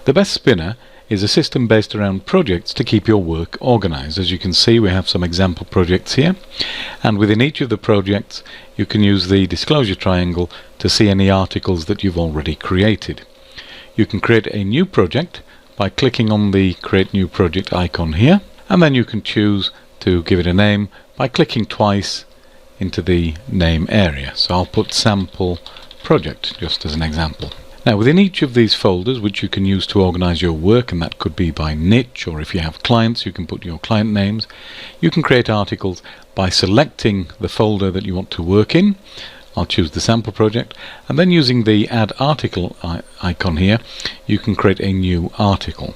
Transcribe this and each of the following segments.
The best spinner is a system based around projects to keep your work organized. As you can see, we have some example projects here, and within each of the projects you can use the disclosure triangle to see any articles that you've already created. You can create a new project by clicking on the Create New Project icon here, and then you can choose to give it a name by clicking twice into the name area. So I'll put Sample Project just as an example. Now within each of these folders, which you can use to organize your work, and that could be by niche, or if you have clients you can put your client names, you can create articles by selecting the folder that you want to work in. I'll choose the sample project, and then using the Add Article icon here, you can create a new article.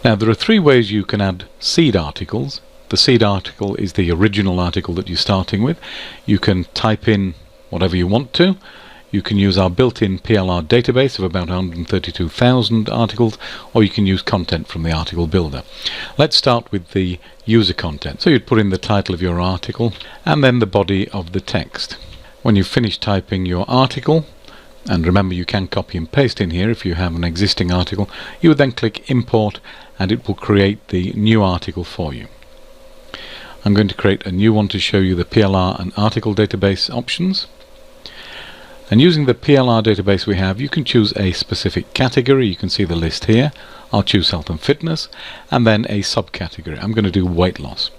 Now there are three ways you can add seed articles. The seed article is the original article that you're starting with. You can type in whatever you want to. You can use our built-in PLR database of about 132,000 articles, or you can use content from the article builder. Let's start with the user content. So you'd put in the title of your article and then the body of the text. When you've finished typing your article, and remember you can copy and paste in here if you have an existing article, you would then click Import and it will create the new article for you. I'm going to create a new one to show you the PLR and article database options. And using the PLR database we have, you can choose a specific category. You can see the list here. I'll choose health and fitness, and then a subcategory. I'm going to do weight loss.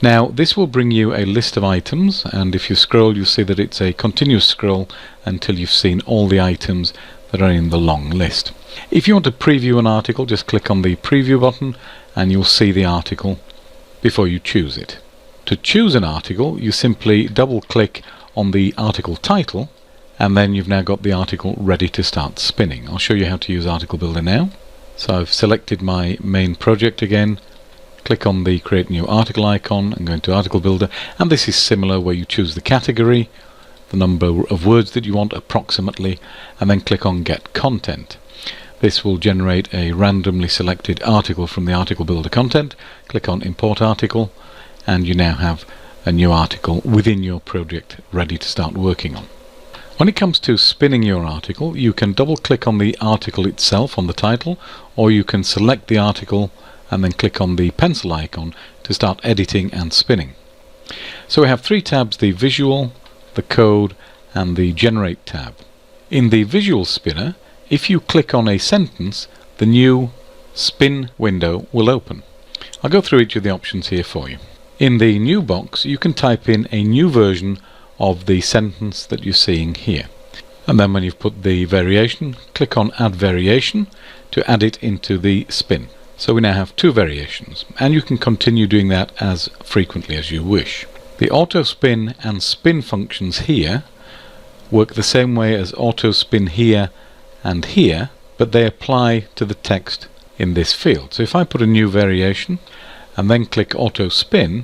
Now this will bring you a list of items, and if you scroll you'll see that it's a continuous scroll until you've seen all the items that are in the long list. If you want to preview an article, just click on the preview button and you'll see the article before you choose it. To choose an article, you simply double click on the article title, and then you've now got the article ready to start spinning. I'll show you how to use Article Builder now. So I've selected my main project again, click on the Create New Article icon and go into Article Builder, and this is similar where you choose the category, the number of words that you want approximately, and then click on Get Content. This will generate a randomly selected article from the Article Builder content. Click on Import Article and you now have a new article within your project ready to start working on. When it comes to spinning your article, you can double click on the article itself on the title, or you can select the article and then click on the pencil icon to start editing and spinning. So we have three tabs: the Visual, the Code and the Generate tab. In the Visual Spinner, if you click on a sentence, the new spin window will open. I'll go through each of the options here for you. In the New box you can type in a new version of the sentence that you're seeing here, and then when you've put the variation, click on Add Variation to add it into the spin. So we now have two variations, and you can continue doing that as frequently as you wish. The auto spin and spin functions here work the same way as auto spin here and here, but they apply to the text in this field. So if I put a new variation and then click auto spin,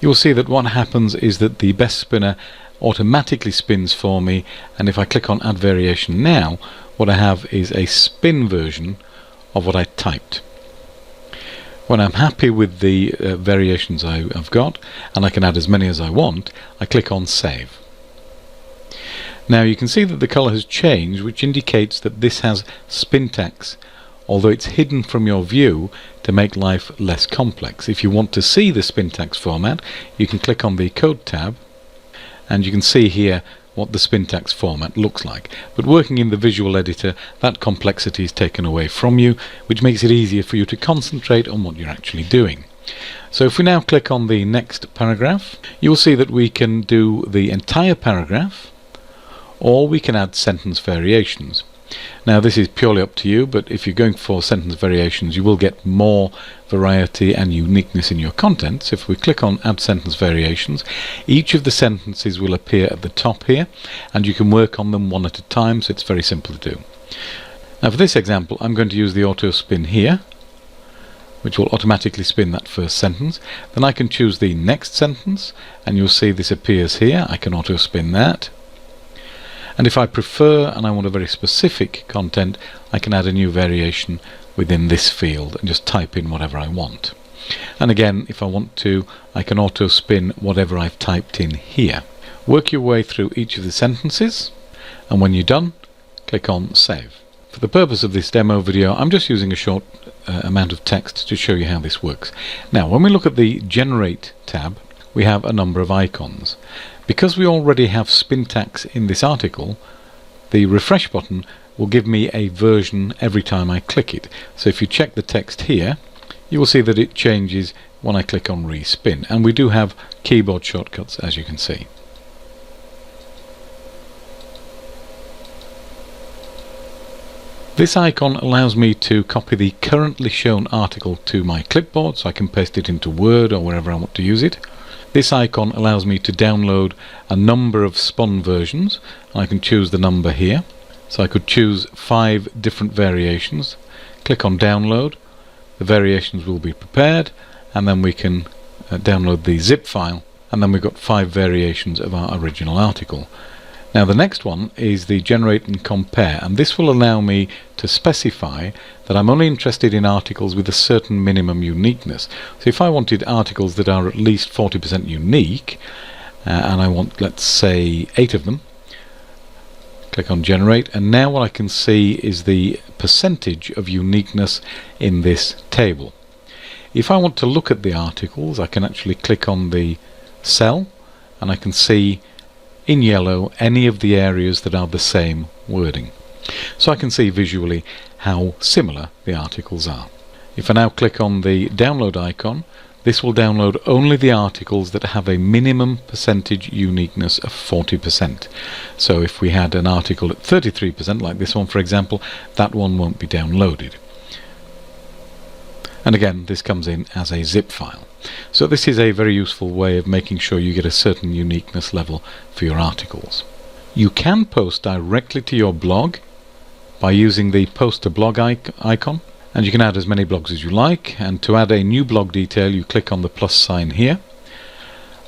you'll see that what happens is that the best spinner automatically spins for me, and if I click on Add Variation now, what I have is a spin version of what I typed. When I'm happy with the variations I've got, and I can add as many as I want, I click on Save. Now you can see that the color has changed, which indicates that this has spin text, although it's hidden from your view to make life less complex. If you want to see the spin text format, you can click on the Code tab and you can see here what the spin text format looks like. But working in the visual editor, that complexity is taken away from you, which makes it easier for you to concentrate on what you're actually doing. So if we now click on the next paragraph, you'll see that we can do the entire paragraph, or we can add sentence variations. Now this is purely up to you, but if you're going for sentence variations you will get more variety and uniqueness in your content. So if we click on Add Sentence Variations, each of the sentences will appear at the top here, and you can work on them one at a time, so it's very simple to do. Now for this example I'm going to use the auto spin here, which will automatically spin that first sentence. Then I can choose the next sentence and you'll see this appears here. I can auto spin that. And if I prefer and I want a very specific content, I can add a new variation within this field and just type in whatever I want. And again, if I want to, I can auto spin whatever I've typed in here. Work your way through each of the sentences, and when you're done, click on Save. For the purpose of this demo video, I'm just using a short amount of text to show you how this works. Now, when we look at the Generate tab, we have a number of icons. Because we already have syntax in this article, the refresh button will give me a version every time I click it. So if you check the text here, you will see that it changes when I click on respin, and we do have keyboard shortcuts, as you can see. This icon allows me to copy the currently shown article to my clipboard, so I can paste it into Word or wherever I want to use it. This icon allows me to download a number of spun versions, and I can choose the number here. So I could choose 5 different variations, click on download, the variations will be prepared, and then we can download the zip file, and then we've got 5 variations of our original article. Now the next one is the generate and compare, and this will allow me to specify that I'm only interested in articles with a certain minimum uniqueness. So if I wanted articles that are at least 40% unique, and I want, let's say, 8 of them, click on generate, and now what I can see is the percentage of uniqueness in this table. If I want to look at the articles, I can actually click on the cell, and I can see in yellow any of the areas that are the same wording. So I can see visually how similar the articles are. If I now click on the download icon, this will download only the articles that have a minimum percentage uniqueness of 40%. So if we had an article at 33%, like this one for example, that one won't be downloaded. And again, this comes in as a zip file. So this is a very useful way of making sure you get a certain uniqueness level for your articles. You can post directly to your blog by using the post to blog icon, and you can add as many blogs as you like, and to add a new blog detail you click on the plus sign here.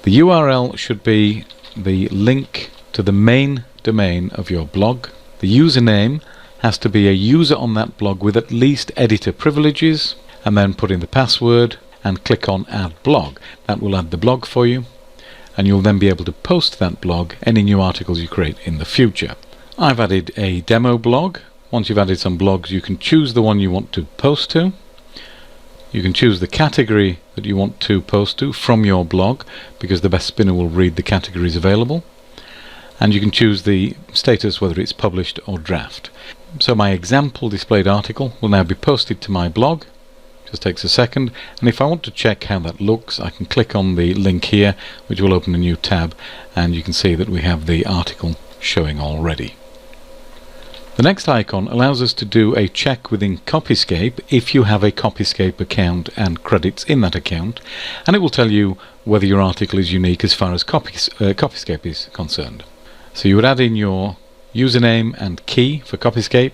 The URL should be the link to the main domain of your blog. The username has to be a user on that blog with at least editor privileges, and then put in the password and click on add blog. That will add the blog for you, and you'll then be able to post to that blog any new articles you create in the future. I've added a demo blog. Once you've added some blogs, you can choose the one you want to post to. You can choose the category that you want to post to from your blog, because the best spinner will read the categories available. And you can choose the status, whether it's published or draft. So my example displayed article will now be posted to my blog. Just takes a second, and if I want to check how that looks, I can click on the link here, which will open a new tab, and you can see that we have the article showing already. The next icon allows us to do a check within Copyscape if you have a Copyscape account and credits in that account, and it will tell you whether your article is unique as far as Copyscape is concerned. So you would add in your username and key for Copyscape,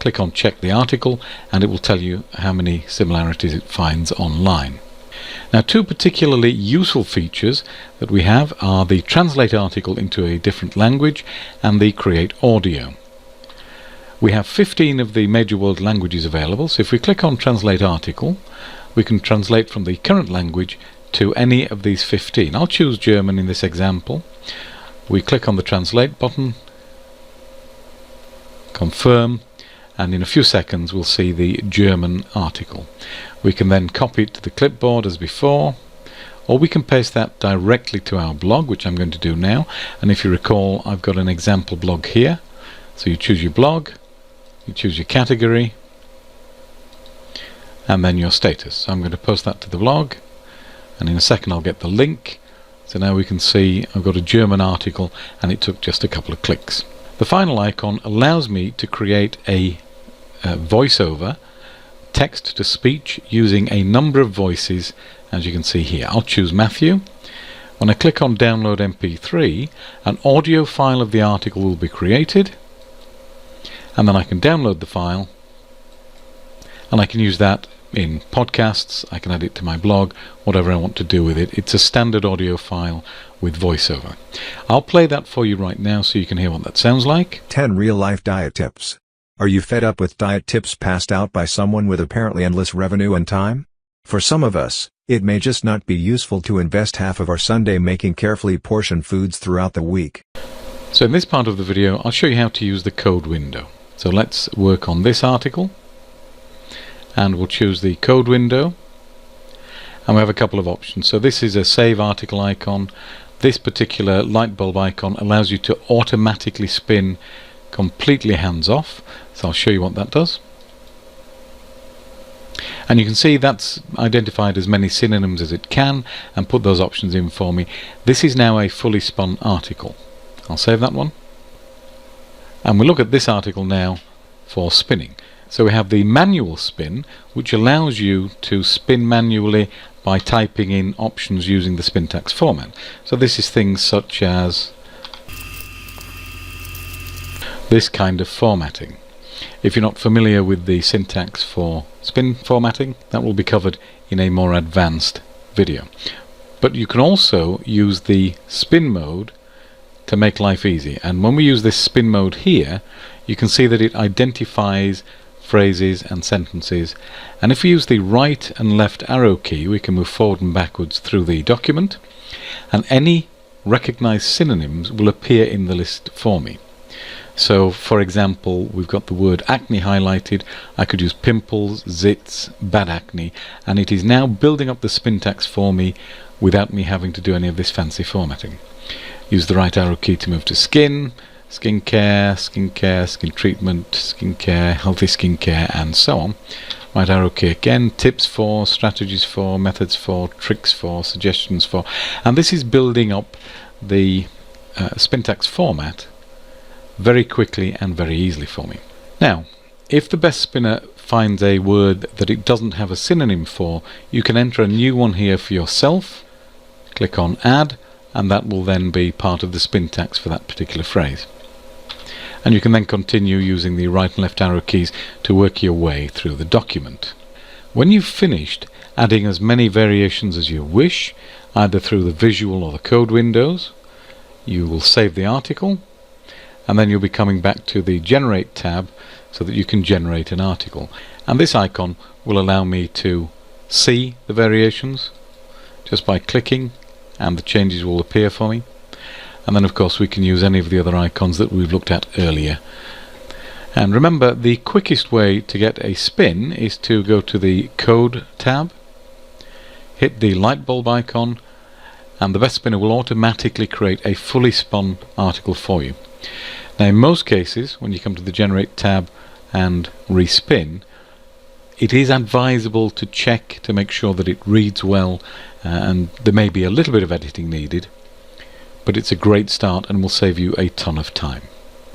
click on check the article, and it will tell you how many similarities it finds online. Now, 2 particularly useful features that we have are the translate article into a different language and the create audio. We have 15 of the major world languages available, so if we click on translate article, we can translate from the current language to any of these 15. I'll choose German in this example. We click on the translate button, confirm, and in a few seconds we'll see the German article. We can then copy it to the clipboard as before, or we can paste that directly to our blog, which I'm going to do now. And if you recall, I've got an example blog here. So you choose your blog, you choose your category, and then your status. So I'm going to post that to the blog, and in a second I'll get the link. So now we can see I've got a German article, and it took just a couple of clicks. The final icon allows me to create a voiceover, text to speech, using a number of voices, as you can see here. I'll choose Matthew. When I click on download MP3, an audio file of the article will be created, and then I can download the file, and I can use that in podcasts, I can add it to my blog, whatever I want to do with it. It's a standard audio file with voiceover. I'll play that for you right now so you can hear what that sounds like. 10 real-life diet tips. Are you fed up with diet tips passed out by someone with apparently endless revenue and time? For some of us, it may just not be useful to invest half of our Sunday making carefully portioned foods throughout the week. So in this part of the video, I'll show you how to use the code window. So let's work on this article, and we'll choose the code window, and we have a couple of options. So this is a save article icon. This particular light bulb icon allows you to automatically spin completely hands off, so I'll show you what that does. And you can see that's identified as many synonyms as it can and put those options in for me. This is now a fully spun article. I'll save that one. And we'll look at this article now for spinning. So we have the manual spin, which allows you to spin manually by typing in options using the syntax format. So this is things such as this kind of formatting. If you're not familiar with the syntax for spin formatting, that will be covered in a more advanced video. But you can also use the spin mode to make life easy. And when we use this spin mode here, you can see that it identifies phrases and sentences. And if we use the right and left arrow key, we can move forward and backwards through the document, and any recognized synonyms will appear in the list for me. So for example, we've got the word acne highlighted. I could use pimples, zits, bad acne, and it is now building up the syntax for me without me having to do any of this fancy formatting. Use the right arrow key to move to skin, skincare, skin treatment, skincare, healthy skincare, and so on. Right arrow key again, tips for, strategies for, methods for, tricks for, suggestions for, and this is building up the syntax format very quickly and very easily for me. Now, if the best spinner finds a word that it doesn't have a synonym for, you can enter a new one here for yourself, click on add, and that will then be part of the syntax for that particular phrase. And you can then continue using the right and left arrow keys to work your way through the document. When you've finished adding as many variations as you wish, either through the visual or the code windows, you will save the article, and then you'll be coming back to the generate tab so that you can generate an article. And this icon will allow me to see the variations just by clicking, and the changes will appear for me. And then of course we can use any of the other icons that we've looked at earlier. And remember, the quickest way to get a spin is to go to the code tab, hit the light bulb icon, and the best spinner will automatically create a fully spun article for you. Now in most cases, when you come to the generate tab and respin, it is advisable to check to make sure that it reads well, and there may be a little bit of editing needed, but it's a great start and will save you a ton of time.